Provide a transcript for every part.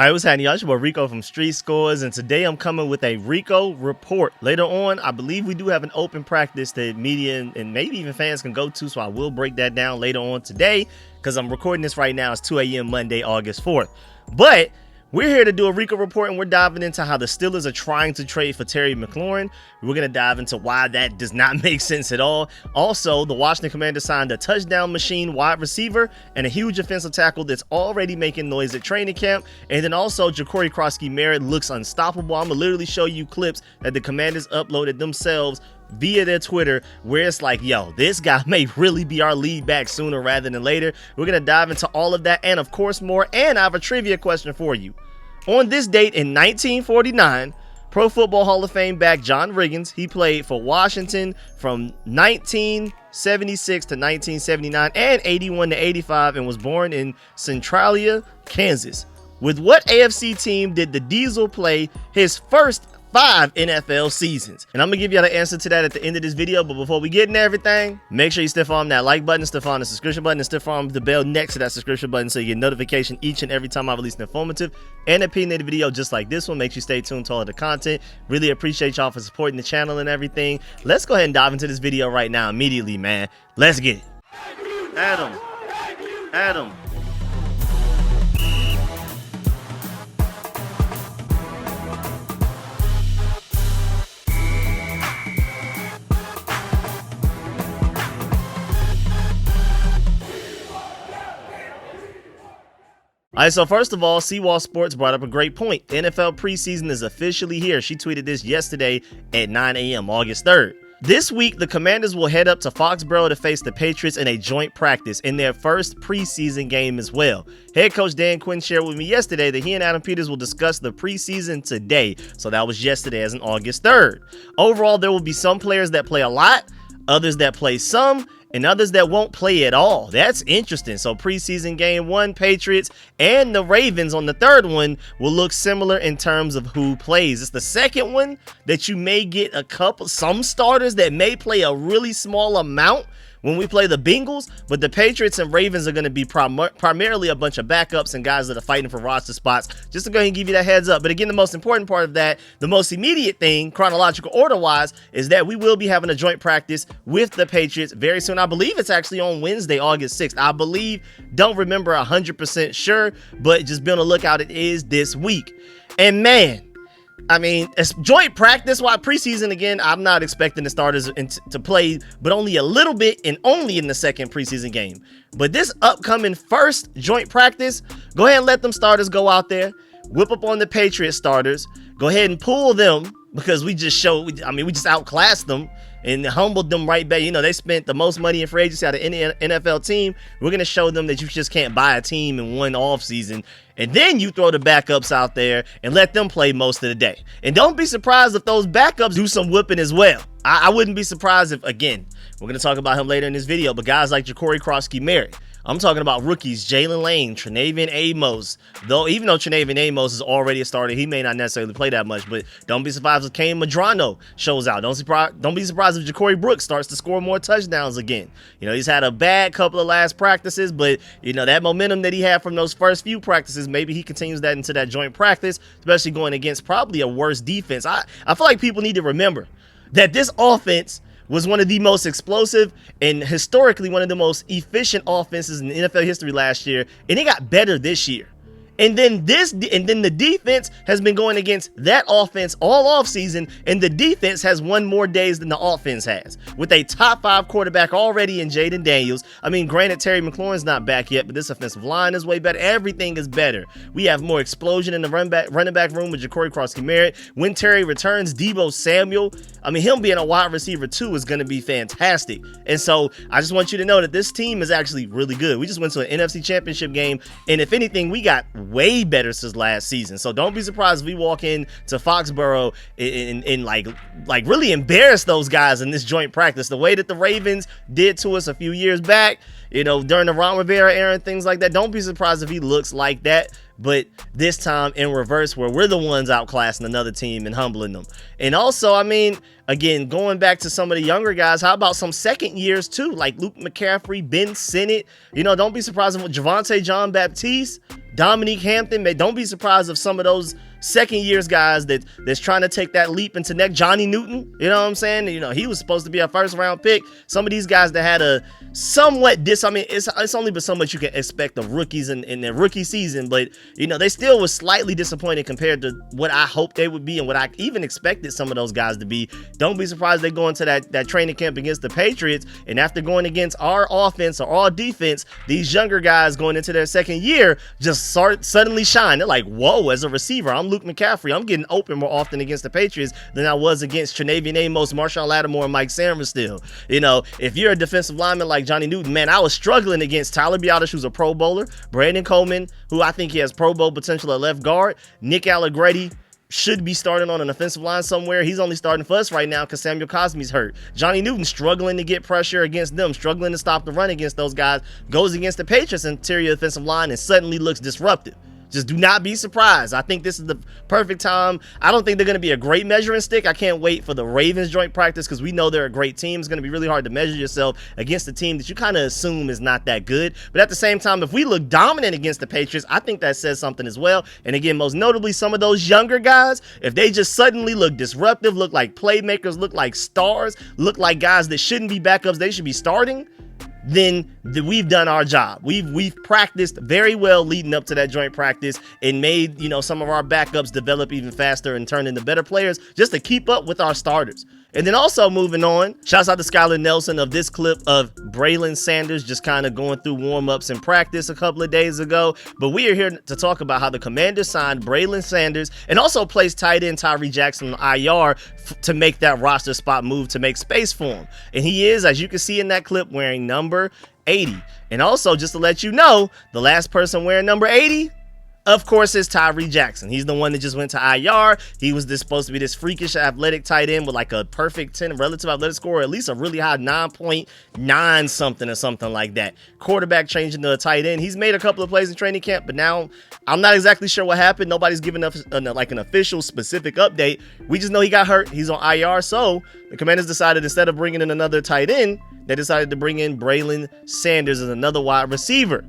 All right, what's happening, y'all? It's your boy Rico from StreetScores, and today I'm coming with a Rico report. Later on, I believe we do have an open practice that media and maybe even fans can go to, so I will break that down later on today because I'm recording this right now. It's 2 a.m. Monday, August 4th. But we're here to do a Rico report, and we're diving into how the Steelers are trying to trade for Terry McLaurin. We're going to dive into why that does not make sense at all. Also, the Washington Commanders signed a touchdown machine wide receiver and a huge offensive tackle that's already making noise at training camp. And then also, Ja'Cory Crosky-Merritt looks unstoppable. I'm going to literally show you clips that the Commanders uploaded themselves via their Twitter where it's like, yo, this guy may really be our lead back sooner rather than later. We're going to dive into all of that and, of course, more. And I have a trivia question for you. On this date in 1949, Pro Football Hall of Fame back John Riggins, he played for Washington from 1976 to 1979 and 81 to 85 and was born in Centralia, Kansas. With what AFC team did the Diesel play his first 5 NFL seasons? And I'm gonna give you the answer to that at the end of this video, but before we get into everything, make sure you stiff arm that like button, stiff arm the subscription button, and stiff arm the bell next to that subscription button so you get notification each and every time I release an informative and opinionated video just like this one. Make sure you stay tuned to all of the content. Really appreciate y'all for supporting the channel and everything. Let's go ahead and dive into this video right now immediately, man. Let's get it. Adam. All right, so first of all, Seawall Sports brought up a great point. NFL preseason is officially here. She tweeted this yesterday at 9 a.m., August 3rd. This week, the Commanders will head up to Foxborough to face the Patriots in a joint practice in their first preseason game as well. Head coach Dan Quinn shared with me yesterday that he and Adam Peters will discuss the preseason today. So that was yesterday as in August 3rd. Overall, there will be some players that play a lot, others that play some, and others that won't play at all. That's interesting. So preseason game 1, Patriots and the Ravens on the third one will look similar in terms of who plays. It's the second one that you may get some starters that may play a really small amount when we play the Bengals, but the Patriots and Ravens are going to be primarily a bunch of backups and guys that are fighting for roster spots, just to go ahead and give you that heads up. But again, the most important part of that, the most immediate thing, chronological order-wise, is that we will be having a joint practice with the Patriots very soon. I believe it's actually on Wednesday, August 6th. I believe, don't remember 100% sure, but just be on the lookout. It is this week. And man, I mean, it's joint practice while preseason. Again, I'm not expecting the starters to play, but only a little bit and only in the second preseason game. But this upcoming first joint practice, go ahead and let them starters go out there, whip up on the Patriots starters, go ahead and pull them because we just outclassed them and humbled them right back. You know, they spent the most money in free agency out of any NFL team. We're going to show them that you just can't buy a team in one offseason. And then you throw the backups out there and let them play most of the day. And don't be surprised if those backups do some whipping as well. I wouldn't be surprised if, again, we're going to talk about him later in this video, but guys like Ja'Cory Crosky-Merritt, I'm talking about rookies, Jalen Lane, Tre'Nayvion Amos. Even though Tre'Nayvion Amos is already a starter, he may not necessarily play that much, but don't be surprised if Kane Madrano shows out. Don't be surprised if Ja'Cory Brooks starts to score more touchdowns again. You know, he's had a bad couple of last practices, but, you know, that momentum that he had from those first few practices, maybe he continues that into that joint practice, especially going against probably a worse defense. I feel like people need to remember that this offense was one of the most explosive and historically one of the most efficient offenses in NFL history last year, and it got better this year. And then the defense has been going against that offense all offseason, and the defense has won more days than the offense has, with a top 5 quarterback already in Jaden Daniels. I mean, granted, Terry McLaurin's not back yet, but this offensive line is way better. Everything is better. We have more explosion in the running back room with Ja'Cory Crosky-Merritt. When Terry returns, Deebo Samuel, I mean, him being a wide receiver too is going to be fantastic. And so I just want you to know that this team is actually really good. We just went to an NFC Championship game, and if anything, we got way better since last season. So don't be surprised if we walk in to Foxborough and like really embarrass those guys in this joint practice the way that the Ravens did to us a few years back, you know, during the Ron Rivera era and things like that. Don't be surprised if he looks like that, but this time in reverse, where we're the ones outclassing another team and humbling them. And also, I mean, again, going back to some of the younger guys, how about some second years too, like Luke McCaffrey, Ben Sinnott? You know, don't be surprised if Javonte John Baptiste, Dominique Hampton, man, don't be surprised if some of those second years guys that's trying to take that leap into next. Johnny Newton, you know what I'm saying? You know, he was supposed to be a first round pick. Some of these guys that had a somewhat it's only but so much you can expect of rookies in their rookie season, but you know, they still was slightly disappointed compared to what I hoped they would be and what I even expected some of those guys to be. Don't be surprised they go into that training camp against the Patriots, and after going against our offense or our defense, these younger guys going into their second year just suddenly shine. They're like, whoa, as a receiver, I'm Luke McCaffrey. I'm getting open more often against the Patriots than I was against Tre'Davious Amos, Marshawn Lattimore, and Mike Sanders still. You know, if you're a defensive lineman like Johnny Newton, man, I was struggling against Tyler Biadasz, who's a Pro Bowler, Brandon Coleman, who I think he has Pro Bowl potential at left guard, Nick Allegretti should be starting on an offensive line somewhere. He's only starting for us right now because Samuel Cosme's hurt. Johnny Newton struggling to get pressure against them, struggling to stop the run against those guys, goes against the Patriots interior offensive line and suddenly looks disruptive. Just do not be surprised. I think this is the perfect time. I don't think they're going to be a great measuring stick. I can't wait for the Ravens joint practice because we know they're a great team. It's going to be really hard to measure yourself against a team that you kind of assume is not that good. But at the same time, if we look dominant against the Patriots, I think that says something as well. And again, most notably, some of those younger guys, if they just suddenly look disruptive, look like playmakers, look like stars, look like guys that shouldn't be backups, they should be starting, then we've done our job. We've practiced very well leading up to that joint practice and made, you know, some of our backups develop even faster and turn into better players just to keep up with our starters. And then also moving on, shouts out to Skylar Nelson of this clip of Brilen Sanders just kind of going through warm-ups and practice a couple of days ago. But we are here to talk about how the Commanders signed Brilen Sanders and also placed tight end Tyree Jackson on IR to make that roster spot move to make space for him. And he is, as you can see in that clip, wearing number 80. And also, just to let you know, the last person wearing number 80, of course, is Tyree Jackson. He's the one that just went to IR. He was supposed to be this freakish athletic tight end with like a perfect 10 relative athletic score, or at least a really high 9.9 something or something like that. Quarterback changing to a tight end. He's made a couple of plays in training camp, but now I'm not exactly sure what happened. Nobody's given us like an official specific update. We just know he got hurt. He's on IR. So the Commanders decided instead of bringing in another tight end, they decided to bring in Brilen Sanders as another wide receiver.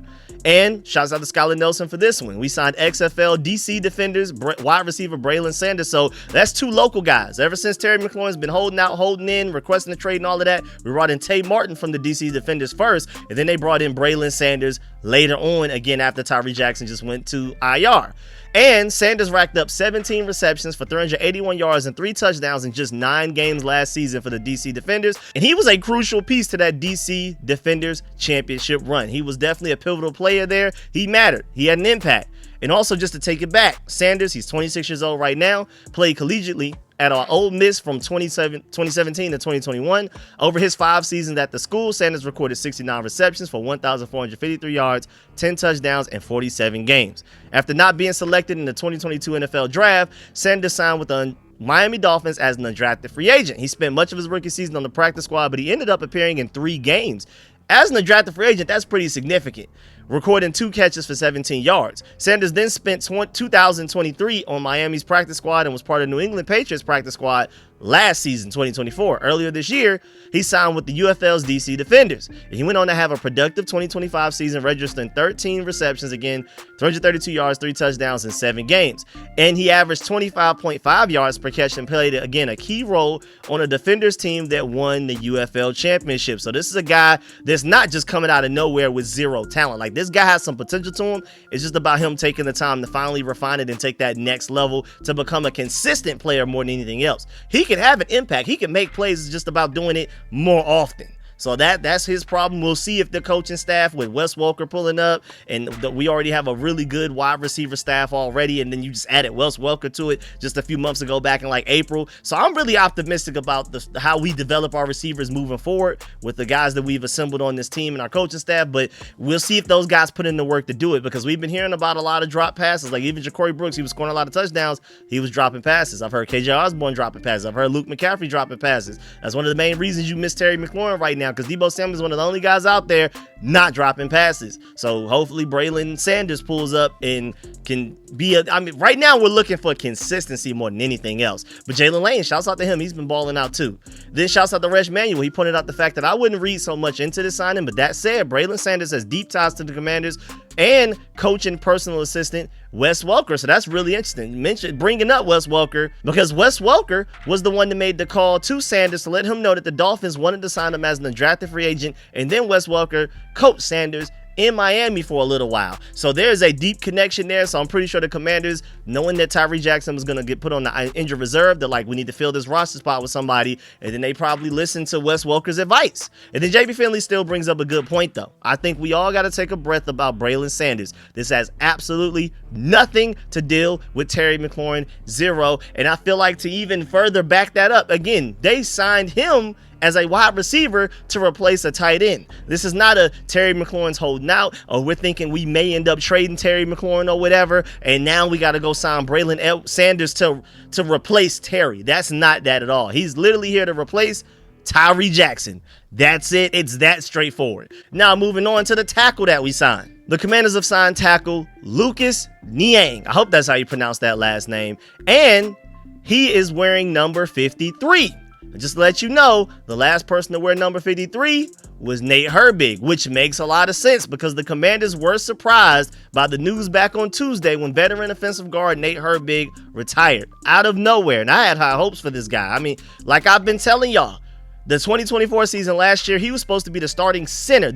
And shouts out to Skylar Nelson for this one. We signed XFL DC defenders, wide receiver Brilen Sanders. So that's two local guys. Ever since Terry McLaurin's been holding out, holding in, requesting a trade and all of that, we brought in Tay Martin from the DC defenders first, and then they brought in Brilen Sanders later on, again after Tyree Jackson just went to IR. And Sanders racked up 17 receptions for 381 yards and 3 touchdowns in just 9 games last season for the DC Defenders. And he was a crucial piece to that DC Defenders championship run. He was definitely a pivotal player there. He mattered. He had an impact. And also, just to take it back, Sanders, he's 26 years old right now, played collegiately at our Ole Miss from 2017 to 2021. Over his 5 seasons at the school, Sanders recorded 69 receptions for 1,453 yards, 10 touchdowns, and 47 games. After not being selected in the 2022 NFL Draft, Sanders signed with the Miami Dolphins as an undrafted free agent. He spent much of his rookie season on the practice squad, but he ended up appearing in 3 games. As an undrafted free agent, that's pretty significant, recording 2 catches for 17 yards. Sanders then spent 2023 on Miami's practice squad and was part of New England Patriots practice squad last season, 2024. Earlier this year, he signed with the UFL's DC Defenders. And he went on to have a productive 2025 season, registering 13 receptions, again, 332 yards, 3 touchdowns in 7 games. And he averaged 25.5 yards per catch and played, again, a key role on a Defenders team that won the UFL championship. So this is a guy that's not just coming out of nowhere with zero talent. Like, this guy has some potential to him. It's just about him taking the time to finally refine it and take that next level to become a consistent player more than anything else. He can have an impact. He can make plays. It's just about doing it more often. So that's his problem. We'll see if the coaching staff with Wes Welker pulling up, and we already have a really good wide receiver staff already, and then you just added Wes Welker to it just a few months ago back in like April. So I'm really optimistic about how we develop our receivers moving forward with the guys that we've assembled on this team and our coaching staff, but we'll see if those guys put in the work to do it, because we've been hearing about a lot of drop passes. Like even Ja'Cory Brooks, he was scoring a lot of touchdowns. He was dropping passes. I've heard KJ Osborne dropping passes. I've heard Luke McCaffrey dropping passes. That's one of the main reasons you miss Terry McLaurin right now, because Deebo Samuel is one of the only guys out there not dropping passes. So hopefully Brilen Sanders pulls up and can be right now we're looking for consistency more than anything else. But Jalen Lane, shouts out to him. He's been balling out too. Then shouts out to Resh Manuel. He pointed out the fact that I wouldn't read so much into this signing, but that said, Brilen Sanders has deep ties to the Commanders. and coach and personal assistant Wes Welker. So that's really interesting. Bringing up Wes Welker because Wes Welker was the one that made the call to Sanders to let him know that the Dolphins wanted to sign him as an undrafted free agent, and then Wes Welker coached Sanders in Miami for a little while. So there's a deep connection there. So I'm pretty sure the Commanders, knowing that Tyree Jackson was going to get put on the injured reserve, they're like, we need to fill this roster spot with somebody. And then they probably listen to Wes Welker's advice. And then JB Finley still brings up a good point, though. I think we all got to take a breath about Brilen Sanders. This has absolutely nothing to deal with Terry McLaurin, zero. And I feel like to even further back that up, again, they signed him as a wide receiver to replace a tight end. This is not a Terry McLaurin's holding out, or we're thinking we may end up trading Terry McLaurin or whatever, and now we got to go sign Brilen Sanders to replace Terry. That's not that at all. He's literally here to replace Tyree Jackson. That's it. It's that straightforward. Now moving on to the tackle that we signed. The Commanders have signed tackle Lucas Niang. I hope that's how you pronounce that last name. And he is wearing number 53. Just to let you know, the last person to wear number 53 was Nate Herbig, which makes a lot of sense because the Commanders were surprised by the news back on Tuesday when veteran offensive guard Nate Herbig retired out of nowhere. And I had high hopes for this guy. I mean, like I've been telling y'all, the 2024 season last year, he was supposed to be the starting center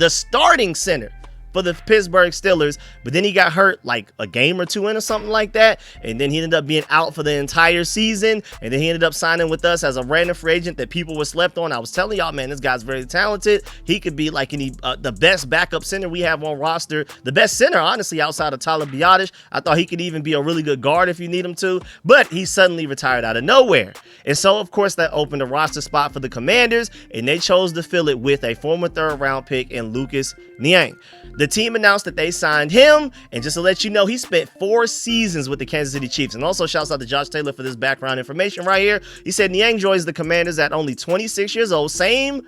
for the Pittsburgh Steelers, but then he got hurt like a game or two in or something like that, and then he ended up being out for the entire season, and then he ended up signing with us as a random free agent that people were slept on. I was telling y'all, man, this guy's very talented. He could be like the best backup center we have on roster, the best center, honestly, outside of Tyler Biadasz. I thought he could even be a really good guard if you need him to, but he suddenly retired out of nowhere. And so, of course, that opened a roster spot for the Commanders, and they chose to fill it with a former third-round pick in Lucas Niang. The team announced that they signed him, and just to let you know, he spent 4 seasons with the Kansas City Chiefs. And also shouts out to Josh Taylor for this background information right here. He said Niang joins the Commanders at only 26 years old, same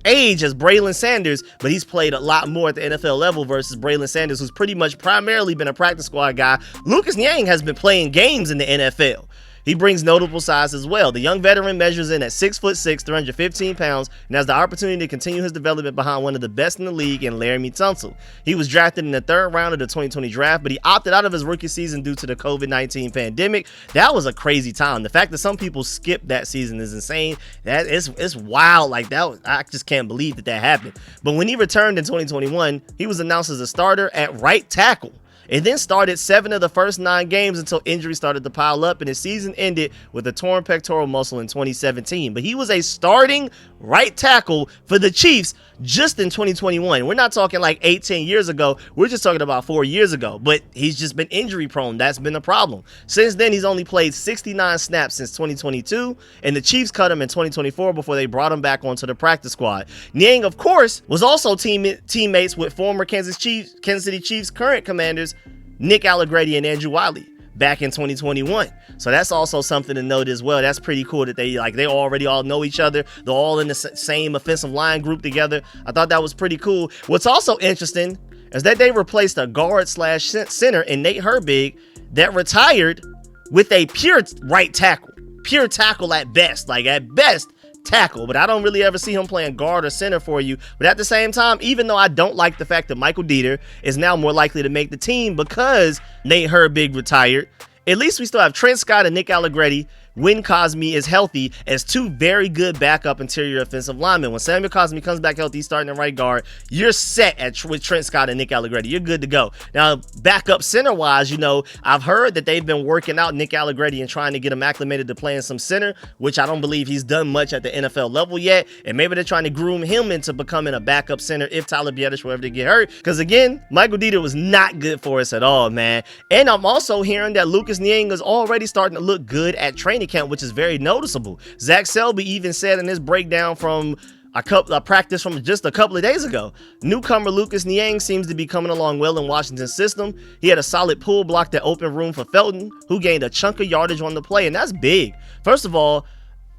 age as Brilen Sanders, but he's played a lot more at the NFL level versus Brilen Sanders, who's pretty much primarily been a practice squad guy. Lucas Niang has been playing games in the NFL. He brings notable size as well. The young veteran measures in at 6'6", 315 pounds, and has the opportunity to continue his development behind one of the best in the league in Laramie Tunsil. He was drafted in the 3rd round of the 2020 draft, but he opted out of his rookie season due to the COVID-19 pandemic. That was a crazy time. The fact that some people skipped that season is insane. It's wild. Like that, I just can't believe that happened. But when he returned in 2021, he was announced as a starter at right tackle, and then started 7 of the first 9 games until injuries started to pile up, and his season ended with a torn pectoral muscle in 2017. But he was a starting right tackle for the Chiefs just in 2021. We're not talking like 18 years ago. We're just talking about 4 years ago. But he's just been injury prone. That's been the problem. Since then, he's only played 69 snaps since 2022, and the Chiefs cut him in 2024 before they brought him back onto the practice squad. Niang, of course, was also teammates with former Kansas City Chiefs current Commanders Nick Allegretti and Andrew Wiley back in 2021. So that's also something to note as well. That's pretty cool that they already all know each other. They're all in the same offensive line group together. I thought that was pretty cool. What's also interesting is that they replaced a guard/center in Nate Herbig that retired with a pure right tackle. Pure tackle at best. Like at best, tackle, but I don't really ever see him playing guard or center for you. But at the same time, even though I don't like the fact that Michael Dieter is now more likely to make the team because Nate Herbig retired, at least we still have Trent Scott and Nick Allegretti when Cosme is healthy as 2 very good backup interior offensive linemen. When Samuel Cosme comes back healthy, starting at right guard, you're set with Trent Scott and Nick Allegretti. You're good to go. Now, backup center-wise, I've heard that they've been working out Nick Allegretti and trying to get him acclimated to playing some center, which I don't believe he's done much at the NFL level yet. And maybe they're trying to groom him into becoming a backup center if Tyler Biadasz were ever to get hurt. Because again, Michael Dieter was not good for us at all, man. And I'm also hearing that Lucas Niang is already starting to look good at training camp, which is very noticeable. Zach Selby even said in his breakdown from a practice from just a couple of days ago, newcomer Lucas Niang seems to be coming along well in Washington's system. He had a solid pull block that opened room for Felton, who gained a chunk of yardage on the play, and that's big. First of all,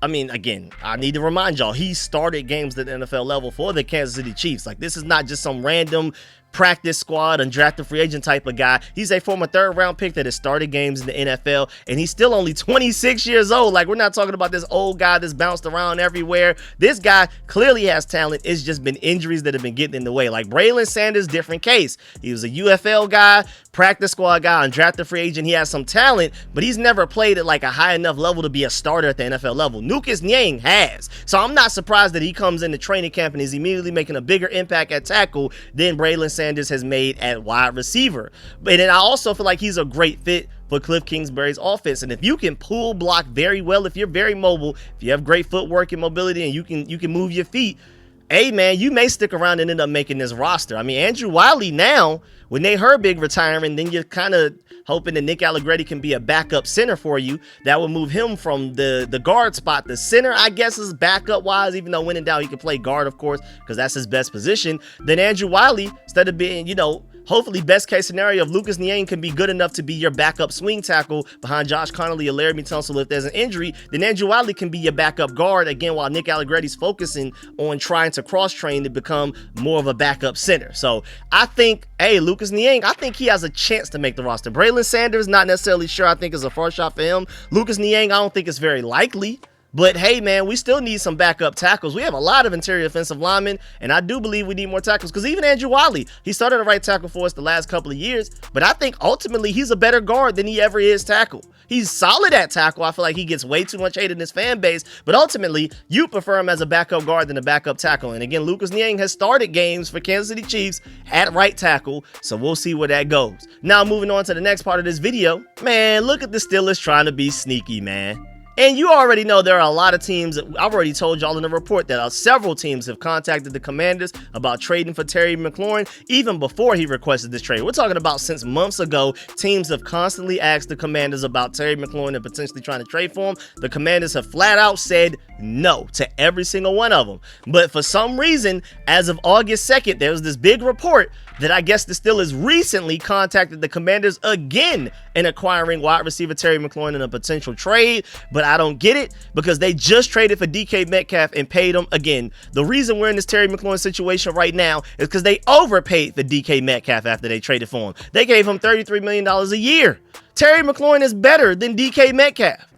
I mean, again, I need to remind y'all, he started games at the NFL level for the Kansas City Chiefs. Like, this is not just some random practice squad, undrafted free agent type of guy. He's a former third-round pick that has started games in the NFL, and he's still only 26 years old. Like, we're not talking about this old guy that's bounced around everywhere. This guy clearly has talent. It's just been injuries that have been getting in the way. Like Brilen Sanders, different case. He was a UFL guy, practice squad guy, undrafted free agent. He has some talent, but he's never played at like a high enough level to be a starter at the NFL level. Lucas Niang has. So I'm not surprised that he comes into training camp and is immediately making a bigger impact at tackle than Brilen Sanders has made at wide receiver. But then I also feel like he's a great fit for Cliff Kingsbury's offense. And if you can pull block very well, if you're very mobile, if you have great footwork and mobility, and you can move your feet, hey man, you may stick around and end up making this roster. I mean, Andrew Wiley now, with Nate Herbig retiring, then you're kind of hoping that Nick Allegretti can be a backup center for you. That would move him from the guard spot. The center, I guess, is backup wise, even though when in doubt, he can play guard, of course, because that's his best position. Then Andrew Wiley, instead of being, hopefully best case scenario, if Lucas Niang can be good enough to be your backup swing tackle behind Josh Connolly or Laramie Tunsil if there's an injury, then Andrew Wiley can be your backup guard, again, while Nick Allegretti's focusing on trying to cross-train to become more of a backup center. So I think, hey, Lucas Niang, I think he has a chance to make the roster. Brilen Sanders, not necessarily sure. I think it's a first shot for him. Lucas Niang, I don't think it's very likely. But hey, man, we still need some backup tackles. We have a lot of interior offensive linemen, and I do believe we need more tackles, because even Andrew Wiley, he started at right tackle for us the last couple of years, but I think ultimately he's a better guard than he ever is tackle. He's solid at tackle. I feel like he gets way too much hate in his fan base, but ultimately you prefer him as a backup guard than a backup tackle. And again, Lucas Niang has started games for Kansas City Chiefs at right tackle, so we'll see where that goes. Now moving on to the next part of this video, man, look at the Steelers trying to be sneaky, man. And you already know there are a lot of teams. I've already told y'all in the report that several teams have contacted the Commanders about trading for Terry McLaurin even before he requested this trade. We're talking about since months ago, teams have constantly asked the Commanders about Terry McLaurin and potentially trying to trade for him. The Commanders have flat out said no to every single one of them. But for some reason, as of August 2nd, there was this big report that I guess the Steelers recently contacted the Commanders again in acquiring wide receiver Terry McLaurin in a potential trade. But I don't get it, because they just traded for DK Metcalf and paid him again. The reason we're in this Terry McLaurin situation right now is because they overpaid for DK Metcalf after they traded for him. They gave him $33 million a year. Terry McLaurin is better than DK Metcalf.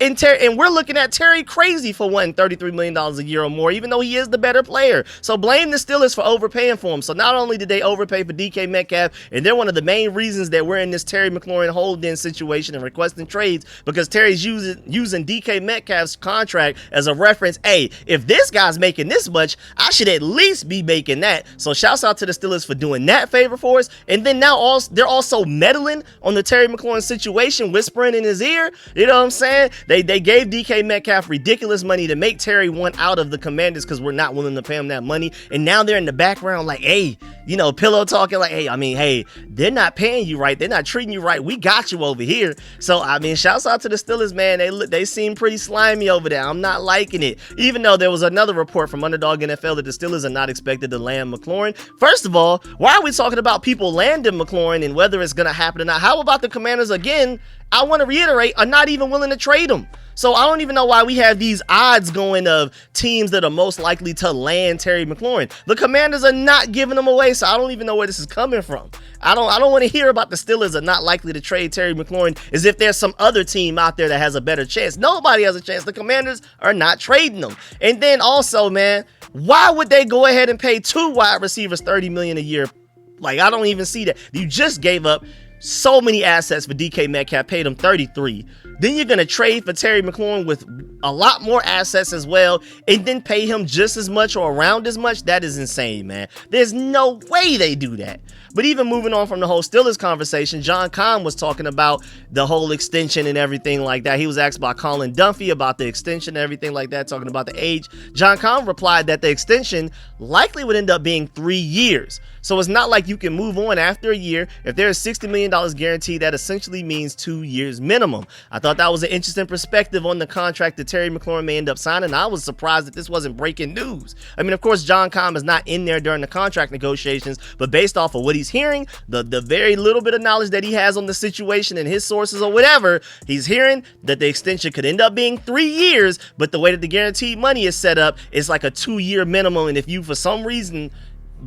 And we're looking at Terry crazy for wanting $33 million a year or more, even though he is the better player. So blame the Steelers for overpaying for him. So not only did they overpay for DK Metcalf, and they're one of the main reasons that we're in this Terry McLaurin hold-in situation and requesting trades, because Terry's using DK Metcalf's contract as a reference. Hey, if this guy's making this much, I should at least be making that. So shouts out to the Steelers for doing that favor for us. And then now they're also meddling on the Terry McLaurin situation, whispering in his ear. You know what I'm saying? They gave DK Metcalf ridiculous money to make Terry want out of the Commanders because we're not willing to pay him that money. And now they're in the background like, hey, pillow talking like, hey, they're not paying you right. They're not treating you right. We got you over here. So, shouts out to the Steelers, man. They seem pretty slimy over there. I'm not liking it. Even though there was another report from Underdog NFL that the Steelers are not expected to land McLaurin. First of all, why are we talking about people landing McLaurin and whether it's going to happen or not? How about the Commanders, again, I want to reiterate, are not even willing to trade him? So I don't even know why we have these odds going of teams that are most likely to land Terry McLaurin. The Commanders are not giving him away, so I don't even know where this is coming from. I don't want to hear about the Steelers are not likely to trade Terry McLaurin as if there's some other team out there that has a better chance. Nobody has a chance. The Commanders are not trading them. And then also, man, why would they go ahead and pay two wide receivers $30 million a year? Like, I don't even see that. You just gave up so many assets for DK Metcalf, paid him $33. Then you're going to trade for Terry McLaurin with a lot more assets as well, and then pay him just as much or around as much? That is insane, man. There's no way they do that. But even moving on from the whole Steelers conversation, John Kahn was talking about the whole extension and everything like that. He was asked by Colin Dunphy about the extension and everything like that, talking about the age. John Kahn replied that the extension likely would end up being 3 years. So it's not like you can move on after a year. If there is $60 million guaranteed, that essentially means 2 years minimum. I thought that was an interesting perspective on the contract that Terry McLaurin may end up signing. I was surprised that this wasn't breaking news. Of course, John Kahn is not in there during the contract negotiations, but based off of what he's hearing, the very little bit of knowledge that he has on the situation and his sources or whatever, he's hearing that the extension could end up being 3 years, but the way that the guaranteed money is set up, it's like a 2 year minimum. And if you, for some reason,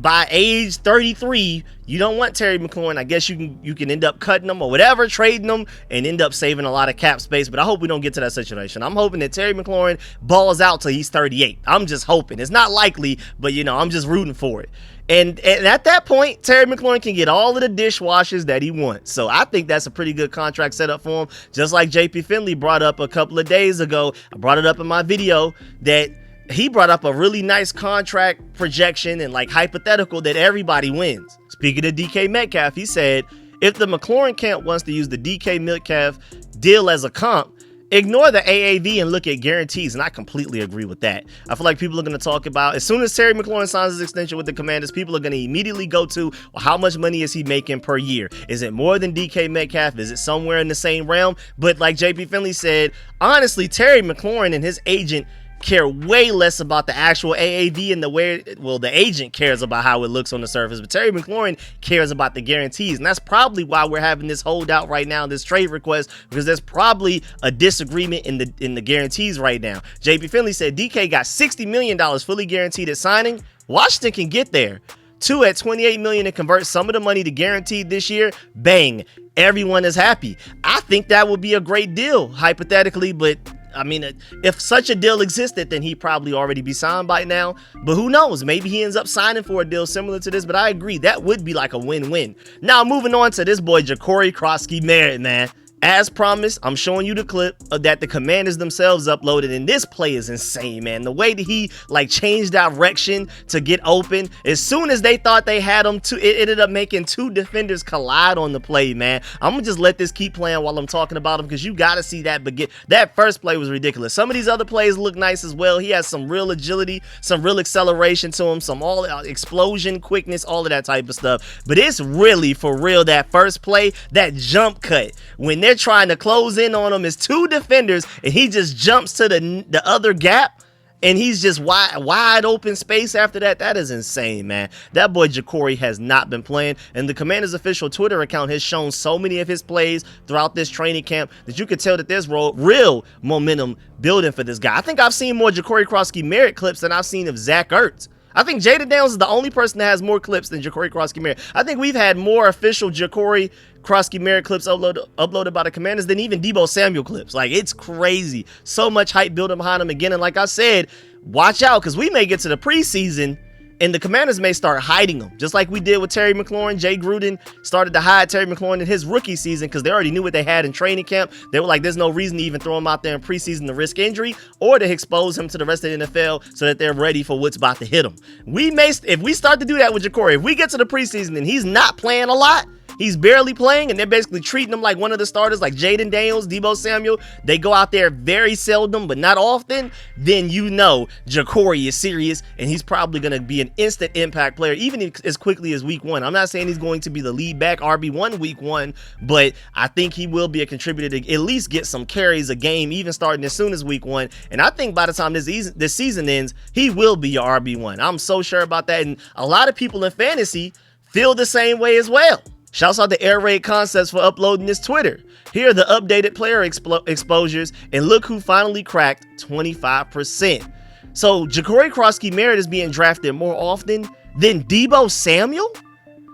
by age 33, you don't want Terry McLaurin. I guess you can end up cutting him or whatever, trading him, and end up saving a lot of cap space. But I hope we don't get to that situation. I'm hoping that Terry McLaurin balls out till he's 38. I'm just hoping. It's not likely, but I'm just rooting for it. And at that point, Terry McLaurin can get all of the dishwashers that he wants. So I think that's a pretty good contract setup for him. Just like JP Finley brought up a couple of days ago. I brought it up in my video that he brought up a really nice contract projection and like hypothetical that everybody wins. Speaking of DK Metcalf, he said, if the McLaurin camp wants to use the DK Metcalf deal as a comp, ignore the AAV and look at guarantees, and I completely agree with that. I feel like people are going to talk about, as soon as Terry McLaurin signs his extension with the Commanders, people are going to immediately go to, well, how much money is he making per year? Is it more than DK Metcalf? Is it somewhere in the same realm? But like JP Finley said, honestly, Terry McLaurin and his agent care way less about the actual AAV and the agent cares about how it looks on the surface, but Terry McLaurin cares about the guarantees, and that's probably why we're having this holdout right now, this trade request, because there's probably a disagreement in the guarantees right now. JP Finley said DK got $60 million fully guaranteed at signing. Washington can get there. 2 at $28 million and convert some of the money to guaranteed this year. Bang. Everyone is happy. I think that would be a great deal, hypothetically, but I mean, if such a deal existed, then he'd probably already be signed by now. But who knows? Maybe he ends up signing for a deal similar to this. But I agree, that would be like a win-win. Now, moving on to this boy, Ja'Cory Krosky-Merritt, man. As promised, I'm showing you the clip that the Commanders themselves uploaded, and this play is insane, man. The way that he changed direction to get open, as soon as they thought they had him, it ended up making two defenders collide on the play, man. I'm gonna just let this keep playing while I'm talking about him, because you gotta see that. But that first play was ridiculous. Some of these other plays look nice as well. He has some real agility, some real acceleration to him, some all explosion, quickness, all of that type of stuff. But it's really for real, that first play, that jump cut, when they're trying to close in on him, is two defenders and he just jumps to the other gap and he's just wide open space after that. That is insane, man. That boy Ja'Cory has not been playing, and the Commanders official Twitter account has shown so many of his plays throughout this training camp that you could tell that there's real momentum building for this guy. I think I've seen more Ja'Cory Krosky-Merritt clips than I've seen of Zach Ertz. I think Jaden Daniels is the only person that has more clips than Ja'Cory Krosky-Merritt. I think we've had more official Ja'Cory Krosky-Merritt clips uploaded by the Commanders than even Deebo Samuel clips. Like, it's crazy. So much hype building behind him again. And like I said, watch out, because we may get to the preseason and the Commanders may start hiding him, just like we did with Terry McLaurin. Jay Gruden started to hide Terry McLaurin in his rookie season because they already knew what they had in training camp. They were like, there's no reason to even throw him out there in preseason to risk injury or to expose him to the rest of the NFL so that they're ready for what's about to hit him. If we start to do that with Ja'Cory, if we get to the preseason and he's not playing a lot, he's barely playing, and they're basically treating him like one of the starters, like Jaden Daniels, Deebo Samuel. They go out there very seldom, but not often. Then you know Ja'Cory is serious, and he's probably going to be an instant impact player, even as quickly as week one. I'm not saying he's going to be the lead back RB1 week one, but I think he will be a contributor to at least get some carries a game, even starting as soon as week one. And I think by the time this season ends, he will be your RB1. I'm so sure about that, and a lot of people in fantasy feel the same way as well. Shouts out to Air Raid Concepts for uploading this Twitter. Here are the updated player exposures, and look who finally cracked 25%. So Ja'Cory Krosky-Merritt is being drafted more often than Deebo Samuel?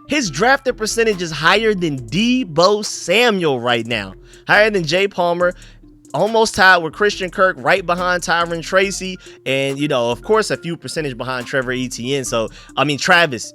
His drafted percentage is higher than Deebo Samuel right now. Higher than Jay Palmer. Almost tied with Christian Kirk, right behind Tyron Tracy, and, of course, a few percentage behind Travis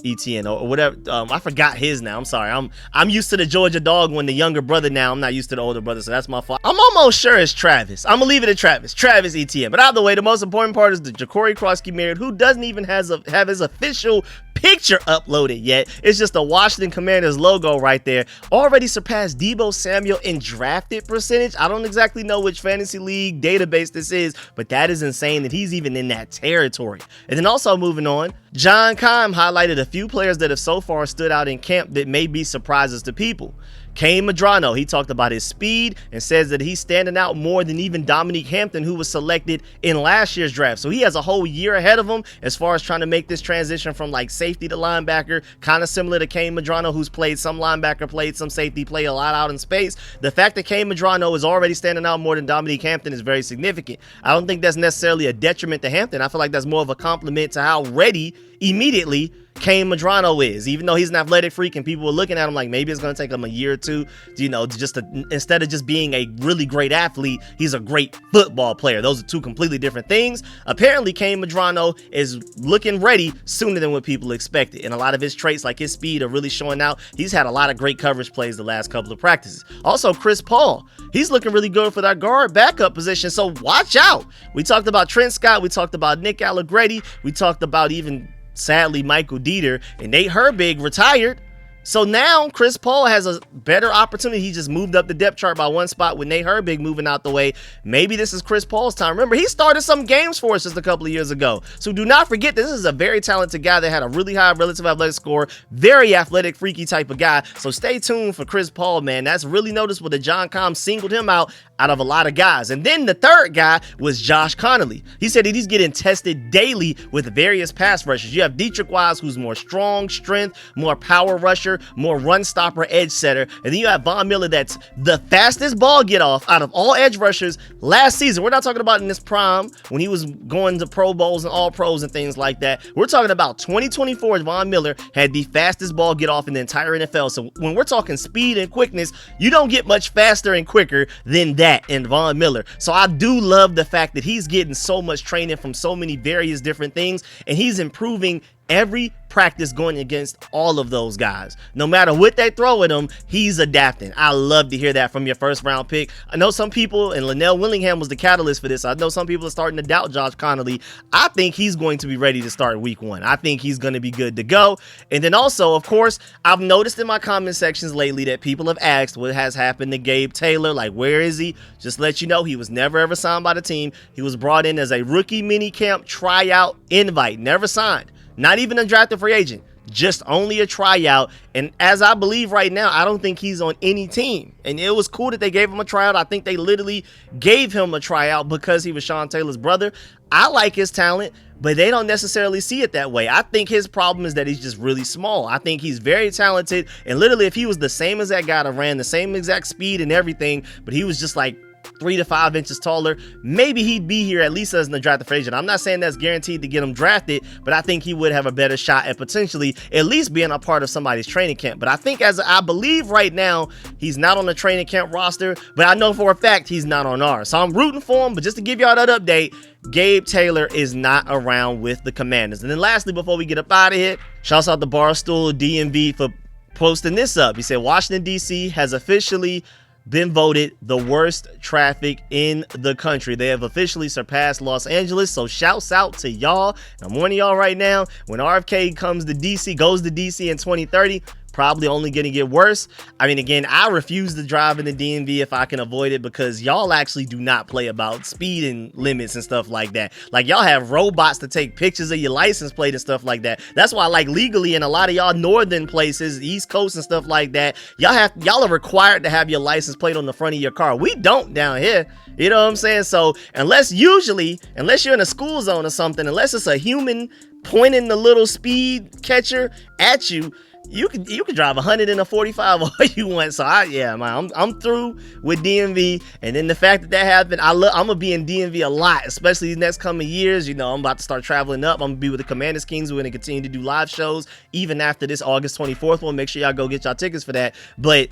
Etienne, or whatever. I forgot his now. I'm sorry. I'm used to the Georgia dog when the younger brother now. I'm not used to the older brother, so that's my fault. I'm almost sure it's Travis. I'm going to leave it at Travis Etienne. But either way, the most important part is the Ja'Cory Krosky-Merritt, who doesn't even have his official picture uploaded yet. It's just the Washington Commanders logo right there. Already surpassed Deebo Samuel in drafted percentage. I don't exactly know which fantasy league database this is, but that is insane that he's even in that territory. And then also moving on, John Keim highlighted a few players that have so far stood out in camp that may be surprises to people. Kane Medrano, he talked about his speed and says that he's standing out more than even Dominique Hampton, who was selected in last year's draft. So he has a whole year ahead of him as far as trying to make this transition from safety to linebacker, kind of similar to Kane Medrano, who's played some linebacker, played some safety, played a lot out in space. The fact that Kane Medrano is already standing out more than Dominique Hampton is very significant. I don't think that's necessarily a detriment to Hampton. I feel like that's more of a compliment to how ready immediately Kane Medrano is, even though he's an athletic freak and people were looking at him like maybe it's going to take him a year or two, instead of just being a really great athlete, he's a great football player. Those are two completely different things. Apparently, Kane Medrano is looking ready sooner than what people expected, and a lot of his traits, like his speed, are really showing out. He's had a lot of great coverage plays the last couple of practices. Also, Chris Paul, he's looking really good for that guard backup position, so watch out. We talked about Trent Scott, we talked about Nick Allegretti, we talked about even, sadly, Michael Dieter, and Nate Herbig retired. So now Chris Paul has a better opportunity. He just moved up the depth chart by one spot with Nate Herbig moving out the way. Maybe this is Chris Paul's time. Remember, he started some games for us just a couple of years ago. So do not forget, this is a very talented guy that had a really high relative athletic score, very athletic, freaky type of guy. So stay tuned for Chris Paul, man. That's really noticeable that John Com singled him out of a lot of guys. And then the third guy was Josh Connolly. He said that he's getting tested daily with various pass rushers. You have Dietrich Wise, who's more strong, strength, more power rusher, more run stopper, edge setter. And then you have Von Miller, that's the fastest ball get off out of all edge rushers last season. We're not talking about in this prime when he was going to Pro Bowls and All Pros and things like that. We're talking about 2024. Von Miller had the fastest ball get off in the entire NFL. So when we're talking speed and quickness, you don't get much faster and quicker than that in Von Miller. So I do love the fact that he's getting so much training from so many various different things, and he's improving every practice going against all of those guys. No matter what they throw at him, he's adapting. I love to hear that from your first round pick. I know some people, and Linnell Willingham was the catalyst for this, I know some people are starting to doubt Josh Connolly. I think he's going to be ready to start week 1. I think he's going to be good to go. And then also, of course, I've noticed in my comment sections lately that people have asked what has happened to Gabe Taylor. Like, where is he? Just to let you know, he was never ever signed by the team. He was brought in as a rookie minicamp tryout invite, never signed. Not even a drafted free agent, just only a tryout. And as I believe right now, I don't think he's on any team. And it was cool that they gave him a tryout. I think they literally gave him a tryout because he was Sean Taylor's brother. I like his talent, but they don't necessarily see it that way. I think his problem is that he's just really small. I think he's very talented. And literally, if he was the same as that guy that ran the same exact speed and everything, but he was just like 3 to 5 inches taller, maybe he'd be here at least as an undrafted free agent. I'm not saying that's guaranteed to get him drafted, but I think he would have a better shot at potentially at least being a part of somebody's training camp. But I think, as I believe right now, he's not on the training camp roster, but I know for a fact he's not on ours. So I'm rooting for him, but just to give y'all that update, Gabe Taylor is not around with the Commanders. And then lastly, before we get up out of here, shouts out to Barstool DMV for posting this up. He said Washington, D.C. has officially been voted the worst traffic in the country. They have officially surpassed Los Angeles, so shouts out to y'all. I'm warning y'all right now, when RFK goes to DC in 2030, probably only going to get worse. I mean, again, I refuse to drive in the DMV if I can avoid it, because y'all actually do not play about speed and limits and stuff like that. Like, y'all have robots to take pictures of your license plate and stuff like that. That's why, like, legally in a lot of y'all northern places, East Coast and stuff like that, y'all are required to have your license plate on the front of your car. We don't down here. You know what I'm saying? So unless you're in a school zone or something, unless it's a human pointing the little speed catcher at you, you can drive 100 in a 45 all you want. So I'm through with DMV. And then the fact that happened, I'm gonna be in DMV a lot, especially these next coming years. You know, I'm about to start traveling up. I'm gonna be with the Commanders Kings. We're gonna continue to do live shows even after this August 24th one. Make sure y'all go get y'all tickets for that. But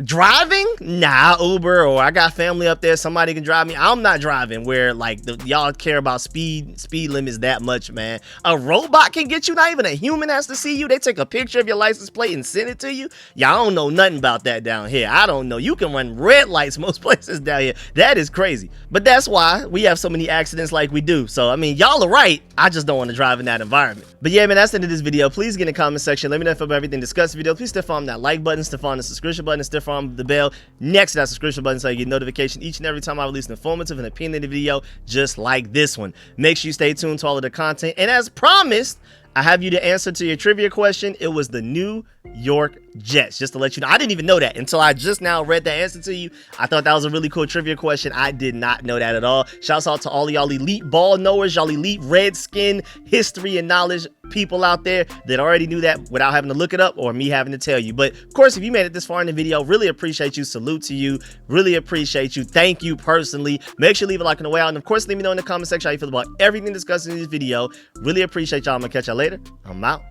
driving? Nah, Uber, or I got family up there, somebody can drive me. I'm not driving where like y'all care about speed limits that much, man. A robot can get you, not even a human has to see you. They take a picture of your license plate and send it to you. Y'all don't know nothing about that down here. I don't know. You can run red lights most places down here. That is crazy. But that's why we have so many accidents like we do. So, I mean, y'all are right. I just don't want to drive in that environment. But yeah, man, that's the end of this video. Please get in the comment section. Let me know if everything discussed in the video. Please stiff arm that like button, stiff arm the subscription button, and stiff arm the bell next to that subscription button so you get notification each and every time I release an informative and opinionated video just like this one. Make sure you stay tuned to all of the content. And as promised, I have you the answer to your trivia question. It was the New York Jets. Just to let you know, I didn't even know that until I just now read the answer to you. I thought that was a really cool trivia question. I did not know that at all. Shouts out to all of y'all elite ball knowers, y'all elite Redskin history and knowledge people out there that already knew that without having to look it up or me having to tell you. But of course, if you made it this far in the video, really appreciate you. Salute to you. Really appreciate you. Thank you personally. Make sure you leave a like on the way out. And of course, let me know in the comment section how you feel about everything discussed in this video. Really appreciate y'all. I'm gonna catch y'all later. I'm out.